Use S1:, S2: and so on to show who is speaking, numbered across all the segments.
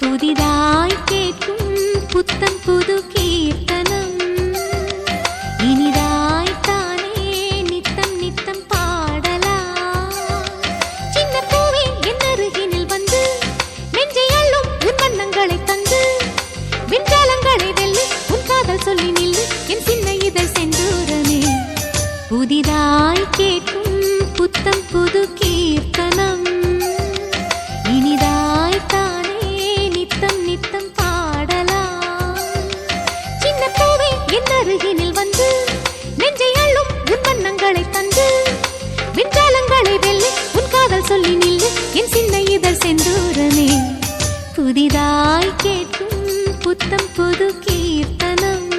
S1: புதிதாய் கேட்கும் புத்தம் புது கீர்த்தனம் இனிதாய் தானே நித்தம் நித்தம் பாடலாம். சின்ன பூவே என் அருகினில் வந்து நெஞ்சை அள்ளும் உன் வண்ணங்களை தந்து விண்ஜாலங்களை வெல்லு உன் காதல் சொல்லி நில்லு என் சின்ன இதழ் செந்தூரமே. புதிதாய் கேட்கும் புத்தம் புது கீர்த்தனம் இனிதாய் தானே நித்தம் நித்தம் பாடலாம். சின்ன பூவே என் அருகினில் வந்து நெஞ்சை அள்ளும் உன் வண்ணங்களை தந்து விண்ஜாலங்களை வெல்லு உன் காதல் சொல்லி நில்லு என் சின்ன இதழ் செந்தூரமே. புதிதாய் கேட்கும் புத்தம் புது கீர்த்தனம்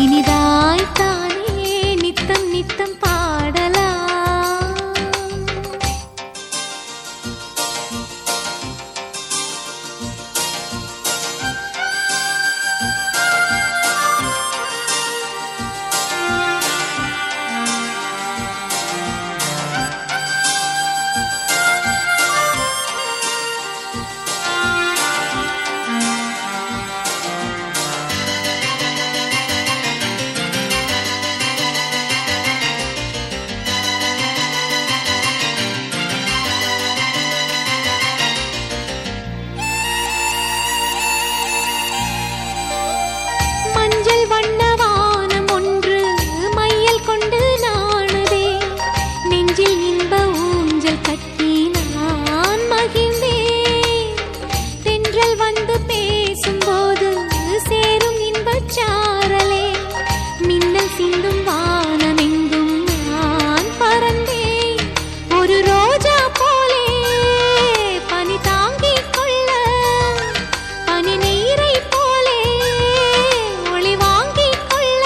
S1: இனிதாய் தானே நித்தம் நித்தம் பாடலாம். மஞ்சள் வண்ண வானம் ஒன்று மையல் கொண்டு நாணுதே நெஞ்சில் இன்ப ஊஞ்சல் கட்டி நான் மகிழ்ந்தேன். தென்றல் வந்து பேசும்போது சேரும் இன்பச் சாரலே மின்னல் சிந்தும் வானமெங்கும் நான் பறந்தேன். ஒரு ரோஜா போலே பனி தாங்கிக் கொள்ள பனி நீரை போலே ஒளி வாங்கிக் கொள்ள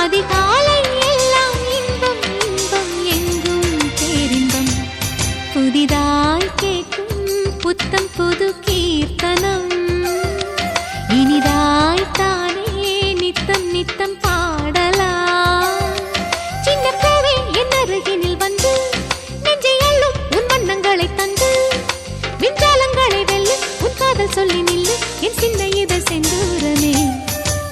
S1: அதிகாலை எல்லாம் இன்பம் இன்பம் எங்கும் பேரின்பம். புதிதாய் கேட்கும் புத்தம் புது கீர்த்தனம் இனிதாய் தானே நித்தம் நித்தம் பாடலாம். சின்ன பூவே என் அருகினில் வந்து நெஞ்சை அள்ளும் உன் வண்ணங்களை தந்து விண்ஜாலங்களை வெல்லு உன் காதல் சொல்லி நில்லு என் சின்ன இதழ் செந்தூரமே.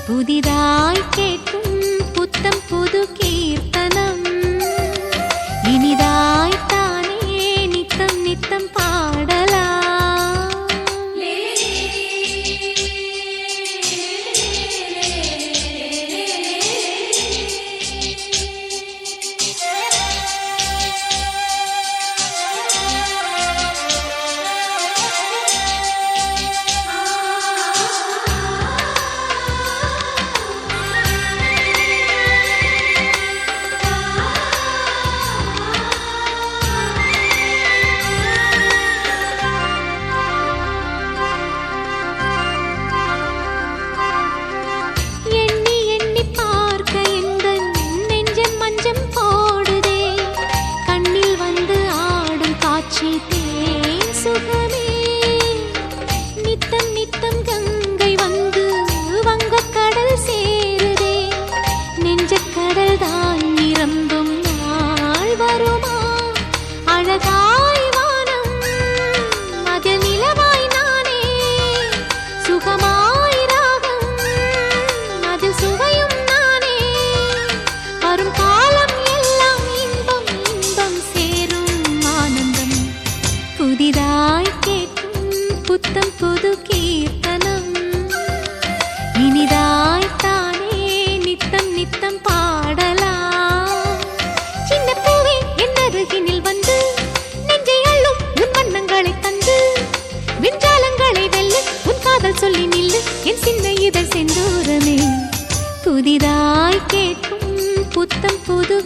S1: புதிதாய் கேட்கும் புத்தம் புது கீர்த்தனம் இனிதாய் தானே நித்தம் நித்தம் பாடலாம். எண்ணி எண்ணி பார்க்க எந்தன் நெஞ்சம் மஞ்சம் போடுதே கண்ணில் வந்து ஆடும் காட்சி தேன் சுகமே. நித்தம் நித்தம் கங்கை வந்து வங்கக் கடல் சேருதே நெஞ்சக் கடல் தான் நிரம்பும் நாள் வருமா. அழகாய் வானம் அதில் நிலவாய் நானே சுகமாய் ராகம் அதில் சுவையும் நானே. வரும் காலம் எல்லாம் இன்பம் இன்பம் சேரும் ஆனந்தம். புதிதாய் கேட்கும் புத்தம் புது கீர்த்தனம் இனிதாய் தானே நித்தம் நித்தம் பாடலாம். சின்ன பூவே என் அருகினில் வந்து நெஞ்சை அள்ளும் உன் வண்ணங்களை தந்து விண்ஜாலங்களை வெல்லு உன் காதல் சொல்லி நில்லு என் சின்ன இதழ் செந்தூரமே. புதிதாய் கேட்கும் புத்தம் புது